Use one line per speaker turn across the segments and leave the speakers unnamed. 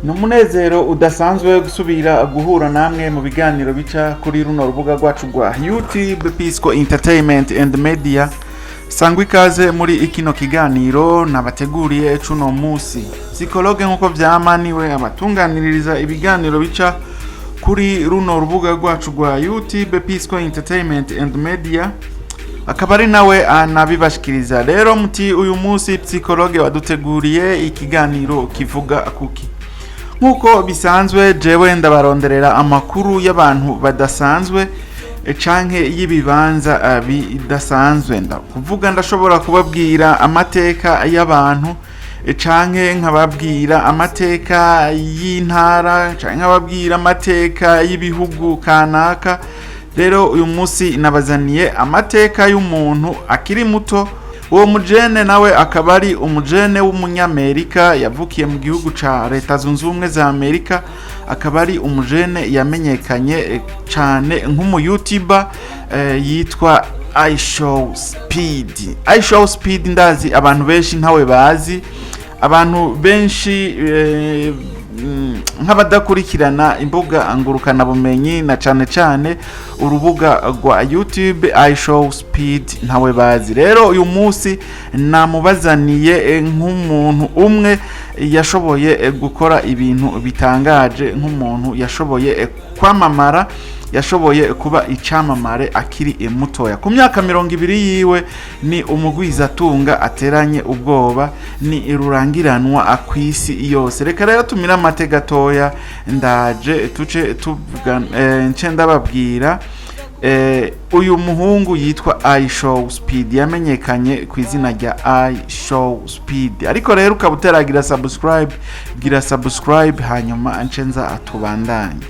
Numunezero udasanzwe gusubira guhura namwe mu biganiro bica kuri runo rubuga rwacu rwa YouTube Pisco Entertainment and Media. Sangwa ikaze muri ikino kiganiro nabateguriye cuno musi. Psikologe nkuko vyamaniwe abatunganiririza ibiganiro bica kuri runo rubuga rwacu rwa YouTube Pisco Entertainment and Media. Akaba ari nawe anabibashikiriza. Rero muti uyu musi psikologe waduteguriye ikiganiro kivuga kuki. Nkuko bisanzwe jewe ndabaronderera amakuru y'abantu badasanzwe canke y'ibibanza bidasanzwe. Ndakuvuga ndashobora kubabwira amateka y'abantu canke nkababwira amateka y'intara canke nkababwira amateka y'ibihugu kanaka. Rero uyu munsi nabazaniye amateka y'umuntu akiri muto. Uwo mujene nawe akaba ari umujene w'umunyamerika yavukiye mu gihugu ca Leta Zunze Ubumwe za Amerika. Akaba ari umujene yamenyekanye cane nk'umu YouTuber yitwa IshowSpeed. IshowSpeed ndazi abantu benshi ntawe bazi. Abantu benshi nk'abadakurikirana imbuga ngurukana bumenyi na cane urubuga rwa YouTube IshowSpeed ntawe bazi. Rero uyu munsi namubazaniye nk'umuntu umwe yashoboye gukora ibintu bitangaje, nk'umuntu yashoboye kwamamara, yashoboye kuba icamamare akiri mutoya. Ku myaka 20 yiwe ni umugwizatunga ateranye ubwoba, ni rurangiranwa kw'isi yose. Reka rero tumira amateka gatoya ndaje tuce tuvuga nce ndababwira uyu muhungu yitwa IshowSpeed yamenyekanye ku izina rya IshowSpeed. Ariko rero ukabuteragira subscribe hanyuma nce nza atubandanye.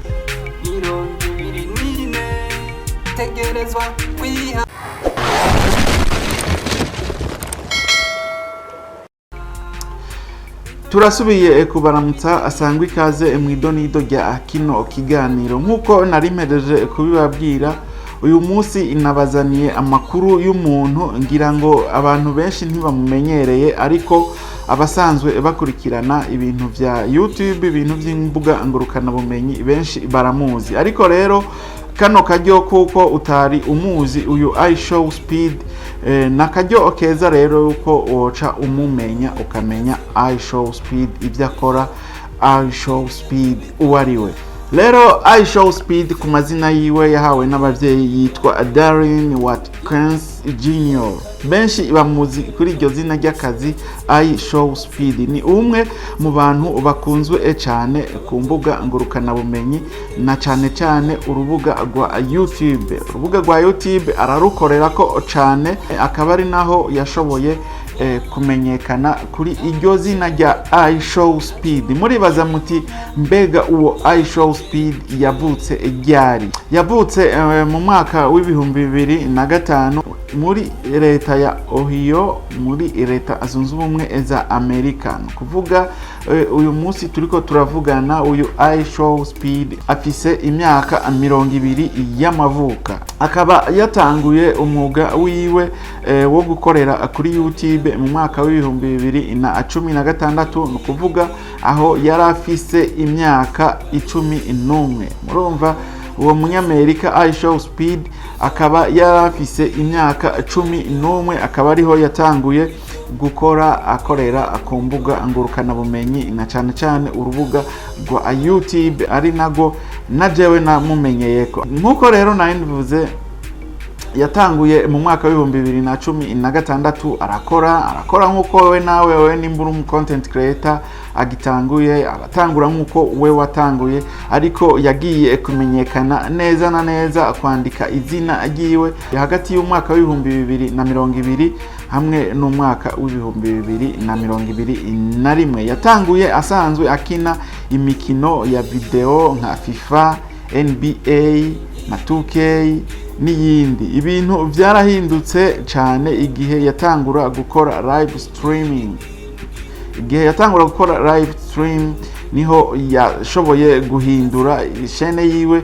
Turasubiye kubaramutsa asangwa ikaze mwidonido rya kino kiganiro. Nkuko narimpereje kubibabwira, uyu munsi inabazaniye amakuru y'umuntu ngira ngo abantu benshi ntibamumenyereye, ariko abasanzwe bakurikirana ibintu vya YouTube, ibintu by'imbuga ngurukana bumenyi benshi baramuzi. Ariko rero kano kajyo kuko utari umuzi uyu IshowSpeed nakajyo keza rero uko woca umumenya ukamenya IshowSpeed ibyo akora. IshowSpeed uwariwe rero IshowSpeed ku mazina yiwe yahawe n'abavyeyi yitwa Dareen Watkins Jr. Benshi bamuzi kuri iryo zina ry'akazi IshowSpeed. Ni umwe mu bantu bakunzwe cyane ku mbuga ngurukana bumenyi na cyane urubuga rwa YouTube. Urubuga rwa YouTube ararukorera ko cyane, akaba ari naho yashoboye kumenyekana kuri iryo zina rya IshowSpeed. Muribaza muti mbega uwo IshowSpeed yavutse ryari? Yavutse mu mwaka w'2005 muri leta ya Ohio muri Leta Zunze Ubumwe za Amerika. Kuvuga uyu munsi turiko turavugana uyu IshowSpeed afise imyaka 20 y'amavuka. Akaba yatanguye umwuga wiwe wo gukorera kuri YouTube mu mwaka w'2016, nukuvuga aho yari afise imyaka 11. Murumva uwo munyamerika IshowSpeed akaba yarafise imyaka 11, akaba ariho yatanguye gukora akorera ku mbuga ngurukana bumenyi na cyane urubuga rwa YouTube, ari nago najewe namumenyeyeko. Nkuko rero nabivuze yatanguye mu mwaka w'2016 arakora nkuko we nawe nimbura mu content creator agitanguye aratangura nkuko we watanguye, ariko yagiye kumenyekana neza na neza kwandika izina ryiwe hagati y'umwaka w'2020 hamwe n'umwaka w'2021. Yatanguye asanzwe akina imikino ya video nka FIFA, NBA na 2K n'iyindi. Ibintu byarahindutse cyane igihe yatangura gukora live streaming. Igihe yatangura gukora live stream niho yashoboye guhindura chaîne yiwe,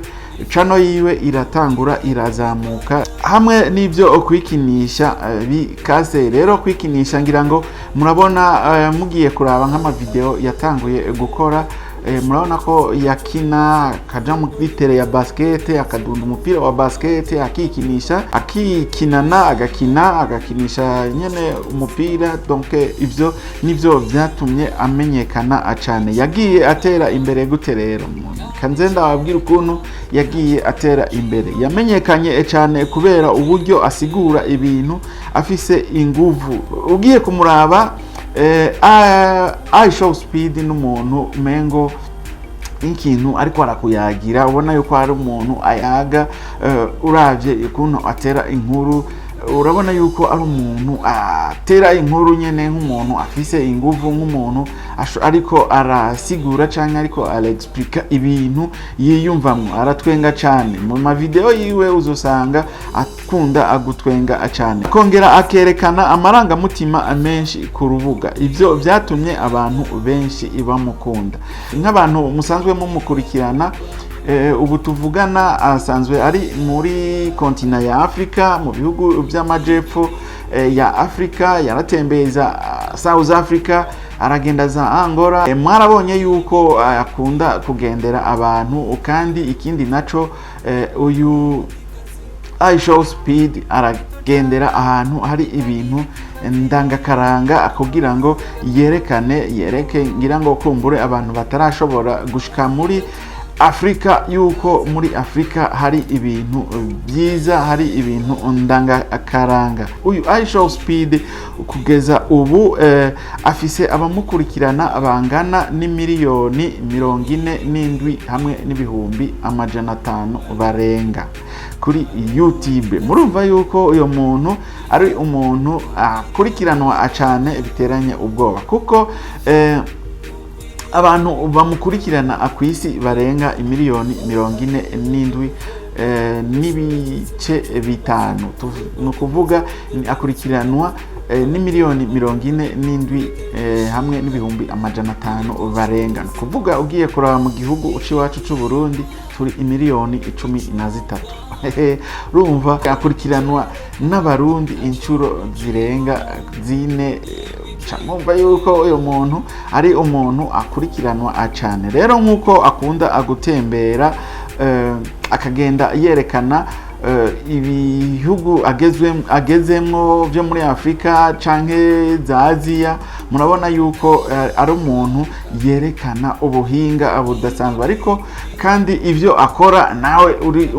channel yiwe iratangura irazamuka hamwe n'ibyo kwikinisha bikaze. Rero kwikinisha ngira ngo murabona mugiye kuraba nk'ama video yatanguye gukora murabona ko yakina akaja muri tere ya basket, akadunda umupira wa basket, akikinana agakinisha nyene umupira. Donc ivyo nivyo vyatumye amenyekana cyane. Yagiye atera imbere gute rero? Kanze ndababwira ukuntu yagiye atera imbere. Yamenyekanye cyane kubera uburyo asigura ibintu afise inguvu. Ugiye kumuraba IshowSpeed n'umuntu mengo ikintu ariko arakuyagira, ubona yuko ari umuntu ayaga. Uravye ukuntu atera inkuru, urabona yuko ari umuntu atera inkuru nyene nk'umuntu afise inguvu, nk'umuntu ariko arasigura canke ariko araexplica ibintu yiyumvamwo. Aratwenga cyane mu ma video yiwe, uzosanga akunda agutwenga cyane, kongera akerekana amarangamutima menshi ku rubuga. Ivyo vyatumye abantu benshi bamukunda. Nk'abantu musanzwe mumukurikirana, ubu tuvugana asanzwe ari muri kontina ya Afrika, mu bihugu by'amajepfo ya Afrika. Yaratembeza South Africa, aragenda za Angola. Mwarabonye yuko akunda kugendera abantu, kandi ikindi naco uyu IshowSpeed aragendera ahantu hari ibintu ndangakaranga kugira ngo yereke ngira ngo kumbure abantu batarashobora gushika muri Afrika, yuko muri Afrika hari ibintu byiza, hari ibintu ndangakaranga. Uyu IshowSpeed kugeza ubu afise abamukurikirana bangana n'imiliyoni 47 hamwe n'ibihumbi 500 barenga kuri YouTube. Murumva yuko uyo muntu ari umuntu akurikiranwa cyane biteranye ubwoba, kuko abantu bamukurikirana kw'isi barenga imiliyoni 47 n'ibice bitanu. Nukuvuga akurikiranwa n'imiliyoni 47 hamwe n'ibihumbi 500 barenga. Nukuvuga ugiye kuraba mu gihugu uci wacu c'u Burundi turi imiliyoni 13. Rumva akurikiranwa n'abarundi inshuro zirenga 4. Mwumva yuko uyo muntu ari umuntu akurikiranwa cyane. Rero nkuko akunda agutembera akagenda yerekana ibihugu agezemwo byo muri Afrika canke za Aziya, murabona yuko ari umuntu yerekana ubuhinga budasanzwe. Ariko kandi ivyo akora, nawe uri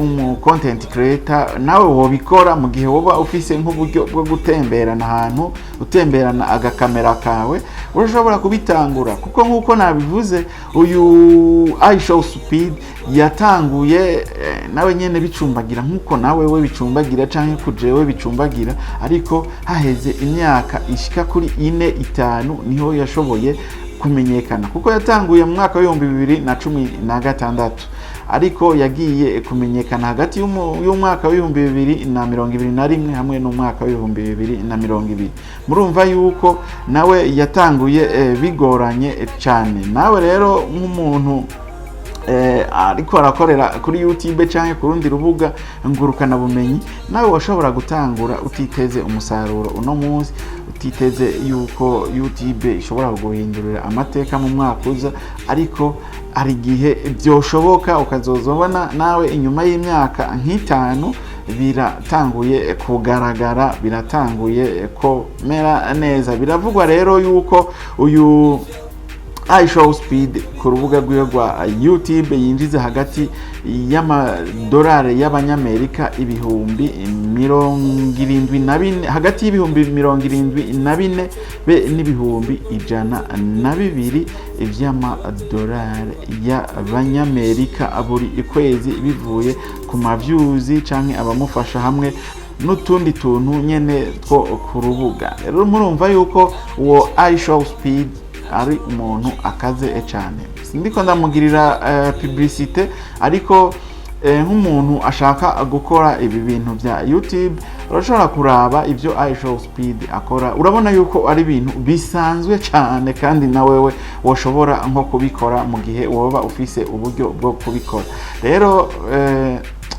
content creator, nawe wobikora mu gihe woba ufise nk'uburyo bwo gutemberana ahantu, utemberana agakamera kawe, urashobora kubitangura. Kuko nkuko nabivuze, uyu IshowSpeed yatanguye nawe nyene bicumbagira nkuko nawe we bicumbagira canke kujewe bicumbagira, ariko haheze imyaka ishika kuri 4-5 niho yashoboye kumenyekana. Kuko yatanguye mu mwaka wa 2016, ariko yagiye kumenyekana hagati y'umwaka wa 2021 hamwe n'umwaka wa 2020. Murumva yuko nawe yatanguye bigoranye cyane. Nawe rero nk'umuntu ariko arakorera kuri YouTube canke ku rundi rubuga ngurukana bumenyi, nawe washobora gutangura utiteze umusaruro uno munsi, utiteze yuko YouTube ishobora kuguhindurira amateka mu mwaka uza. Ariko ari gihe byoshoboka ukazozobona nawe inyuma y'imyaka nk'itanu biratanguye kugaragara, biratanguye komera neza. Biravugwa rero yuko uyu IshowSpeed ku rubuga rwiwe rwa YouTube yinjiza hagati y'amadolari y'abanyamerika ibihumbi 74, hagati y'ibihumbi 74 be n'ibihumbi 120 vy'amadolari y'abanyamerika buri kwezi, bivuye ku ma views canke abamufasha hamwe n'utundi tuntu nyene two ku rubuga. Rero murumva yuko uwo IshowSpeed ari umuntu akaze cyane. Ndiko ndamugirira publicité, ariko nk'umuntu ashaka gukora ibi bintu bya YouTube, urashobora kuraba ivyo IshowSpeed akora, urabona yuko ari ibintu bisanzwe cyane, kandi nawewe woshobora nko kubikora mu gihe woba ufise uburyo bwo kubikora. Rero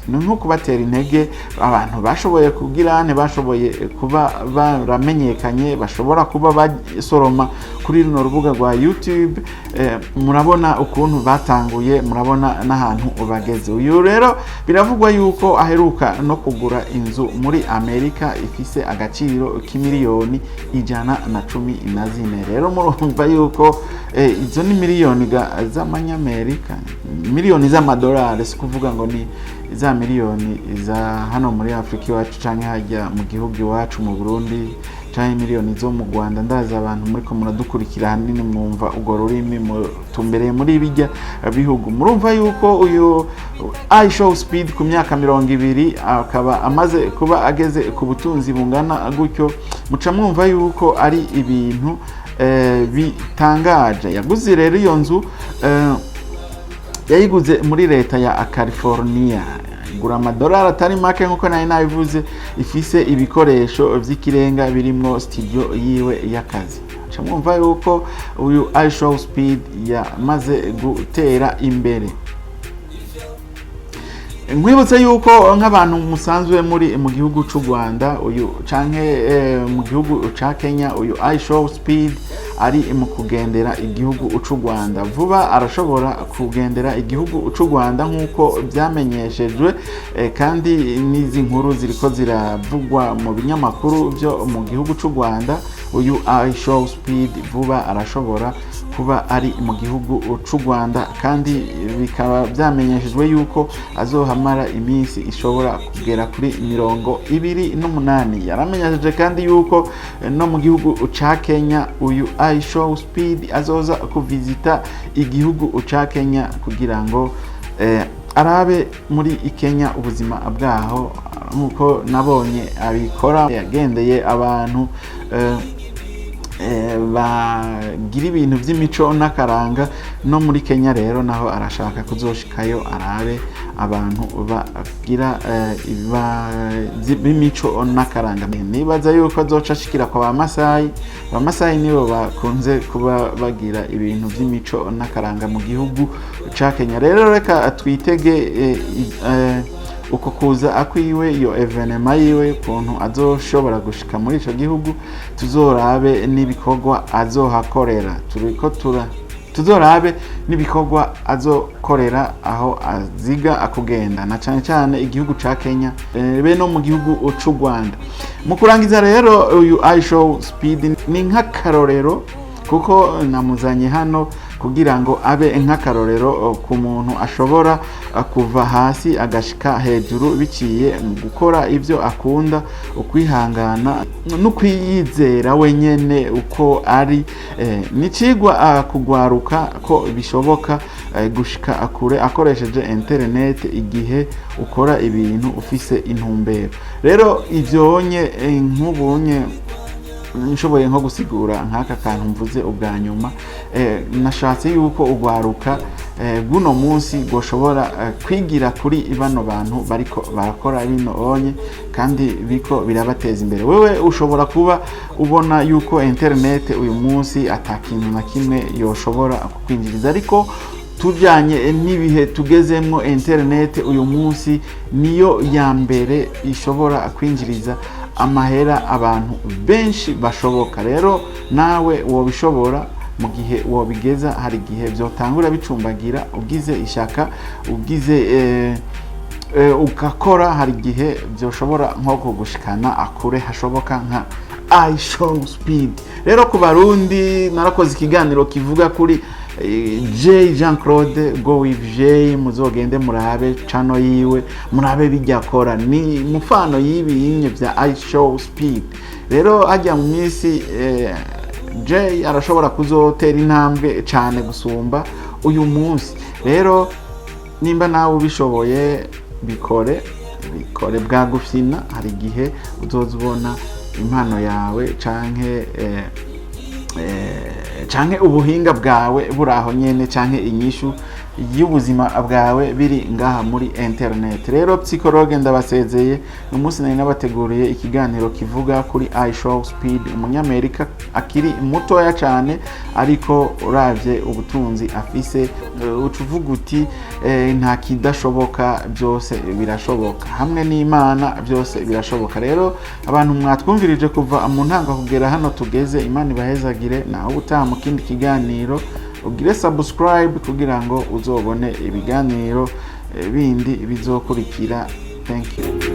nko kubatera intege abantu bashoboye kugira bashoboye kuba baramenyekanye bashobora kuba basoroma kuri runo rubuga rwa YouTube. Murabona ukuntu batanguye, murabona n'ahantu bageze. Uyu rero biravugwa yuko aheruka no kugura inzu muri Amerika ifise agaciro k'imiliyoni 114. Rero murumva yuko izo ni miliyoni z'amanyamerika, miliyoni z'amadolari, si kuvuga ngo ni za miliyoni za hano muri Afrika iwacu canke hajya mu gihugu iwacu mu Burundi, canke miliyoni zo mu Rwanda. Ndaza abantu muri ko muradukurikira hanini mwumva ugo rurimi mutumbereye muri bijya bihugu. Murumva yuko uyu IshowSpeed ku myaka 20 akaba amaze kuba ageze ku butunzi bungana gutyo, muca mwumva yuko ari ibintu bitangaje. Yaguze rero iyo nzu yayiguze muri leta ya California, igura amadolari atari make nkuko nari nabivuze, ifise ibikoresho vy'ikirenga birimwo studio yiwe y'akazi. Mwumva yuko uyu IshowSpeed yamaze gutera imbere. Nkwibutse yuko nk'abantu musanzwe muri mu gihugu c'u Rwanda uyu canke mu gihugu ca Kenya, uyu IshowSpeed ari mu kugendera igihugu c'u Rwanda. Vuba arashobora kugendera igihugu c'u Rwanda nkuko byamenyeshejwe, kandi n'izi nkuru ziriko ziravugwa mu binyamakuru byo mu gihugu c'u Rwanda. Uyu IshowSpeed vuba arashobora kuba ari mu gihugu c'u Rwanda, kandi bikaba byamenyeshejwe yuko azohamara iminsi ishobora kugera kuri 28. Yaramenyesheje kandi yuko no mu gihugu ca Kenya uyu IshowSpeed azoza kuvizita igihugu ca Kenya kugira ngo arabe muri Kenya ubuzima bwaho, nkuko nabonye abikora. Yagendeye abantu bagira ibintu by'imico n'akaranga no muri Kenya. Rero naho arashaka kuzoshikayo arabe abantu bagira b'imico n'akaranga. Nibaza yuko azoca ashikira kwa Bamasayi nibo bakunze kuba bagira ibintu by'imico n'akaranga mu gihugu ca Kenya. Rero reka twitege uko kuza akwiwe, iyo evenema yiwe kuntu azoshobora gushika muri ico gihugu. Tuzorabe n'ibikorwa azohakorera, tuzorabe n'ibikorwa azokorera aho aziga akugenda, na cyane cyane igihugu ca Kenya be no mu gihugu c'u Rwanda. Mu kurangiza rero uyu IshowSpeed ni nk'akarorero, kuko namuzanye hano kugira ngo abe nk'akarorero ku muntu ashobora kuva hasi agashika hejuru biciye mu gukora ibyo akunda, ukwihangana no kwiyizera wenyene uko ari. Nicigwa kugwaruka ko bishoboka gushika akure akoresheje internet igihe ukora ibintu ufise intumbero. Rero ivyonye nk'ubunye nshoboye nko gusigura nk'aka kantu mvuze ubwa nyuma, nashatse yuko ugwaruka guno munsi goshobora kwigira kuri bano bantu bariko barakora bino onye, kandi biko birabateza imbere. Wewe ushobora kuba ubona yuko internet uyu munsi atakintu na kimwe yoshobora kukwinjiriza, ariko tujanye n'ibihe tugezemwo internet uyu munsi niyo ya mbere ishobora kwinjiriza amahera abantu benshi bashoboka. Rero nawe wobishobora mu gihe wobigeza. Hari gihe byotangura bicumbagira, ugize ishaka, ugize ukakora, hari gihe byoshobora nko kugushikana akure hashoboka nka IshowSpeed. Rero ku Barundi narakoze ikiganiro kivuga kuri Jean Claude Go with J, muzogende murabe channel yiwe, murabe bijya akora, ni mufano y'ibinye bya IshowSpeed. Rero ajya mu minsi J arashobora kuzotera intambwe cyane gusumba uyu munsi. Rero nimba nawe ubishoboye bikore bwa gufina, hari gihe uzozubona impano yawe canke ubuhinga bwawe buraho nyene, canke inyishu y'ubuzima bwawe biri ngaha muri internet. Rero psychologue ndabasezeye umunsi nari nabateguriye ikiganiro kivuga kuri IshowSpeed, umunyamerika akiri mutoya cyane ariko uravye ubutunzi afise ucuvuga uti nta kidashoboka, byose birashoboka, hamwe n'Imana byose birashoboka. Rero abantu mwatwumvirije kuva mu ntango kugera hano tugeze, Imana ibahezagire, naho ubutaha mu kindi kiganiro ugire subscribe kugira ngo uzobone ibiganiro bindi bizokurikira. Thank you.